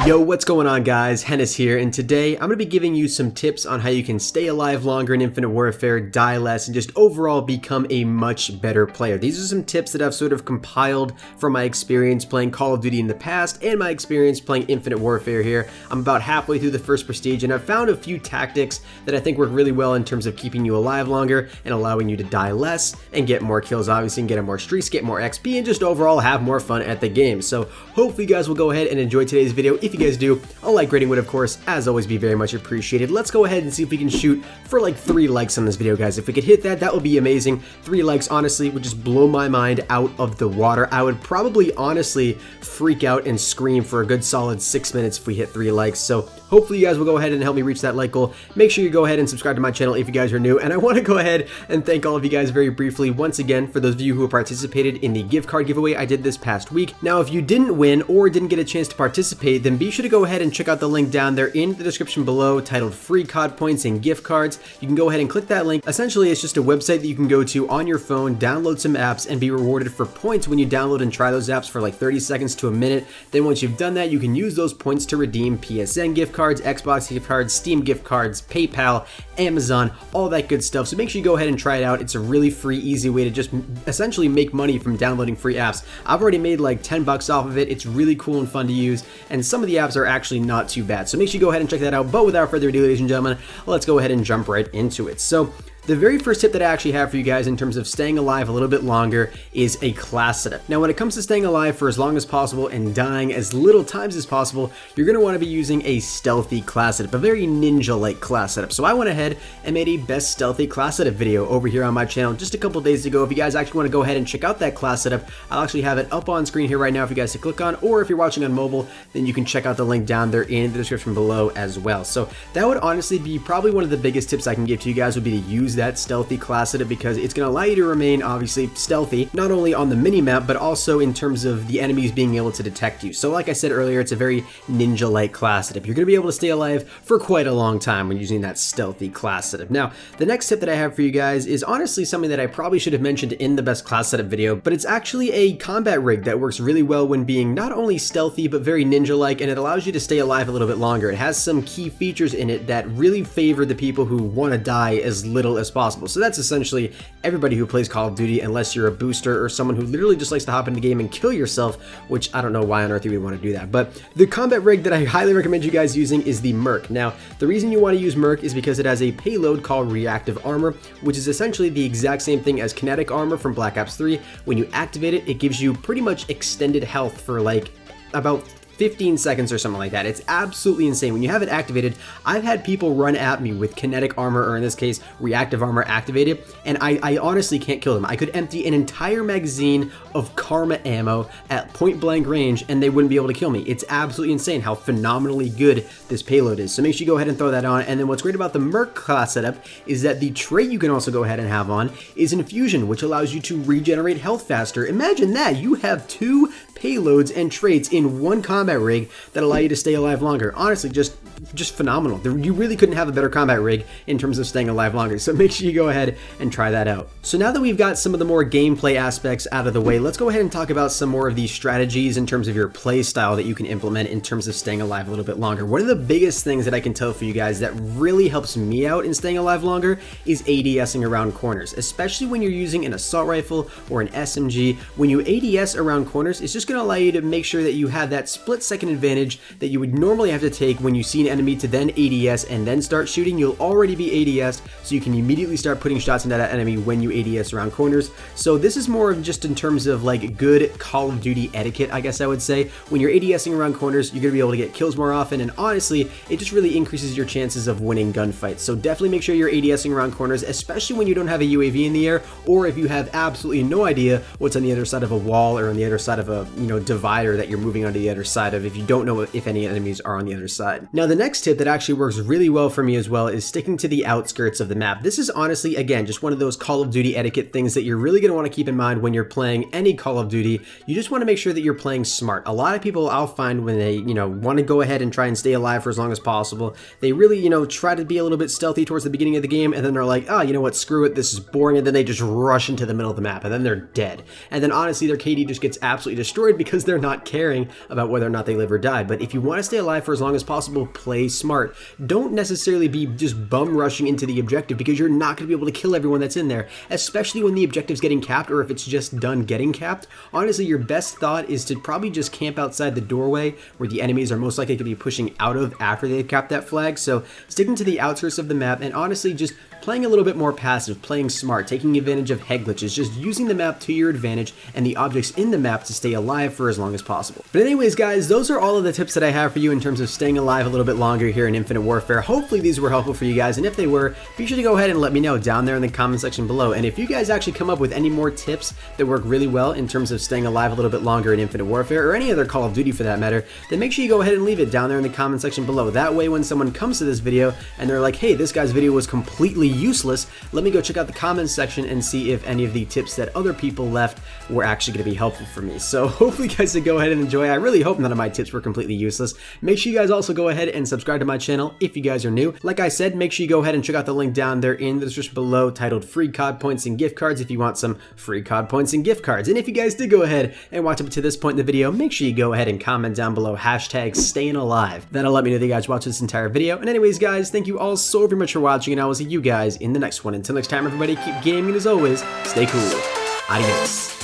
Yo, what's going on guys? Henis here, and today I'm going to be giving you some tips on how you can stay alive longer in Infinite Warfare, die less, and just overall become a much better player. These are some tips that I've sort of compiled from my experience playing Call of Duty in the past and my experience playing Infinite Warfare here. I'm about halfway through the first Prestige, and I've found a few tactics that I think work really well in terms of keeping you alive longer and allowing you to die less and get more kills, obviously, and get more streaks, get more XP, and just overall have more fun at the game. So hopefully you guys will go ahead and enjoy today's video. If you guys do, a like rating would of course as always be very much appreciated. Let's go ahead and see if we can shoot for like 3 likes on this video, guys. If we could hit that, that would be amazing. 3 likes honestly would just blow my mind out of the water. I would probably honestly freak out and scream for a good solid 6 minutes if we hit 3 likes. So hopefully you guys will go ahead and help me reach that like goal. Make sure you go ahead and subscribe to my channel if you guys are new, and I want to go ahead and thank all of you guys very briefly once again for those of you who participated in the gift card giveaway I did this past week. Now if you didn't win or didn't get a chance to participate, then be sure to go ahead and check out the link down there in the description below titled Free COD Points and Gift Cards. You can go ahead and click that link. Essentially, it's just a website that you can go to on your phone, download some apps, and be rewarded for points when you download and try those apps for like 30 seconds to a minute. Then once you've done that, you can use those points to redeem PSN gift cards, Xbox gift cards, Steam gift cards, PayPal, Amazon, all that good stuff. So make sure you go ahead and try it out. It's a really free, easy way to just essentially make money from downloading free apps. I've already made like 10 bucks off of it. It's really cool and fun to use, and some of the apps are actually not too bad. So make sure you go ahead and check that out. But without further ado, ladies and gentlemen, let's go ahead and jump right into it. So the very first tip that I actually have for you guys in terms of staying alive a little bit longer is a class setup. Now, when it comes to staying alive for as long as possible and dying as little times as possible, you're going to want to be using a stealthy class setup, a very ninja-like class setup. So I went ahead and made a best stealthy class setup video over here on my channel just a couple days ago. If you guys actually want to go ahead and check out that class setup, I'll actually have it up on screen here right now for you guys to click on, or if you're watching on mobile, then you can check out the link down there in the description below as well. So that would honestly be probably one of the biggest tips I can give to you guys, would be to use that stealthy class setup, because it's going to allow you to remain obviously stealthy, not only on the mini-map, but also in terms of the enemies being able to detect you. So like I said earlier, it's a very ninja-like class setup. You're going to be able to stay alive for quite a long time when using that stealthy class setup. Now, the next tip that I have for you guys is honestly something that I probably should have mentioned in the best class setup video, but it's actually a combat rig that works really well when being not only stealthy, but very ninja-like, and it allows you to stay alive a little bit longer. It has some key features in it that really favor the people who want to die as little as possible. So that's essentially everybody who plays Call of Duty, unless you're a booster or someone who literally just likes to hop into the game and kill yourself, which I don't know why on earth you would want to do that. But the combat rig that I highly recommend you guys using is the Merc. Now, the reason you want to use Merc is because it has a payload called Reactive Armor, which is essentially the exact same thing as Kinetic Armor from Black Ops 3. When you activate it, it gives you pretty much extended health for like about 15 seconds or something like that. It's absolutely insane. When you have it activated, I've had people run at me with kinetic armor, or in this case, reactive armor activated, and I honestly can't kill them. I could empty an entire magazine of Karma ammo at point blank range and they wouldn't be able to kill me. It's absolutely insane how phenomenally good this payload is. So make sure you go ahead and throw that on. And then what's great about the Merc class setup is that the trait you can also go ahead and have on is Infusion, which allows you to regenerate health faster. Imagine that. You have 2 payloads and traits in one combat rig that allow you to stay alive longer. Honestly, just phenomenal. You really couldn't have a better combat rig in terms of staying alive longer. So make sure you go ahead and try that out. So now that we've got some of the more gameplay aspects out of the way, let's go ahead and talk about some more of these strategies in terms of your play style that you can implement in terms of staying alive a little bit longer. One of the biggest things that I can tell for you guys that really helps me out in staying alive longer is ADSing around corners, especially when you're using an assault rifle or an SMG. When you ADS around corners, it's just going to allow you to make sure that you have that split-second advantage that you would normally have to take when you see an enemy to then ADS and then start shooting. You'll already be ADS'd, so you can immediately start putting shots into that enemy when you ADS around corners. So this is more of just in terms of like good Call of Duty etiquette, I guess I would say. When you're ADSing around corners, you're going to be able to get kills more often, and honestly, it just really increases your chances of winning gunfights. So definitely make sure you're ADSing around corners, especially when you don't have a UAV in the air, or if you have absolutely no idea what's on the other side of a wall or on the other side of a divider that you're moving onto the other side of, if you don't know if any enemies are on the other side. Now, the next tip that actually works really well for me as well is sticking to the outskirts of the map. This is honestly, again, just one of those Call of Duty etiquette things that you're really going to want to keep in mind when you're playing any Call of Duty. You just want to make sure that you're playing smart. A lot of people I'll find when they, want to go ahead and try and stay alive for as long as possible, they really, try to be a little bit stealthy towards the beginning of the game, and then they're like, oh, you know what, screw it, this is boring, and then they just rush into the middle of the map, and then they're dead. And then honestly, their KD just gets absolutely destroyed destroyed because they're not caring about whether or not they live or die. But if you want to stay alive for as long as possible, play smart. Don't necessarily be just bum rushing into the objective, because you're not going to be able to kill everyone that's in there, especially when the objective's getting capped, or if it's just done getting capped. Honestly, your best thought is to probably just camp outside the doorway where the enemies are most likely going to be pushing out of after they've capped that flag. So sticking to the outskirts of the map, and honestly just playing a little bit more passive, playing smart, taking advantage of head glitches, just using the map to your advantage and the objects in the map to stay alive for as long as possible. But anyways guys, those are all of the tips that I have for you in terms of staying alive a little bit longer here in Infinite Warfare. Hopefully these were helpful for you guys, and if they were, be sure to go ahead and let me know down there in the comment section below. And if you guys actually come up with any more tips that work really well in terms of staying alive a little bit longer in Infinite Warfare, or any other Call of Duty for that matter, then make sure you go ahead and leave it down there in the comment section below. That way when someone comes to this video and they're like, hey, this guy's video was completely useless, let me go check out the comments section and see if any of the tips that other people left were actually going to be helpful for me. So hopefully you guys did go ahead and enjoy. I really hope none of my tips were completely useless. Make sure you guys also go ahead and subscribe to my channel if you guys are new. Like I said, make sure you go ahead and check out the link down there in the description below titled Free COD Points and Gift Cards if you want some free COD points and gift cards. And if you guys did go ahead and watch up to this point in the video, make sure you go ahead and comment down below hashtag staying alive. That'll let me know that you guys watched this entire video. And anyways guys, thank you all so very much for watching, and I will see you guys in the next one. Until next time everybody, keep gaming, and as always, stay cool. Adios.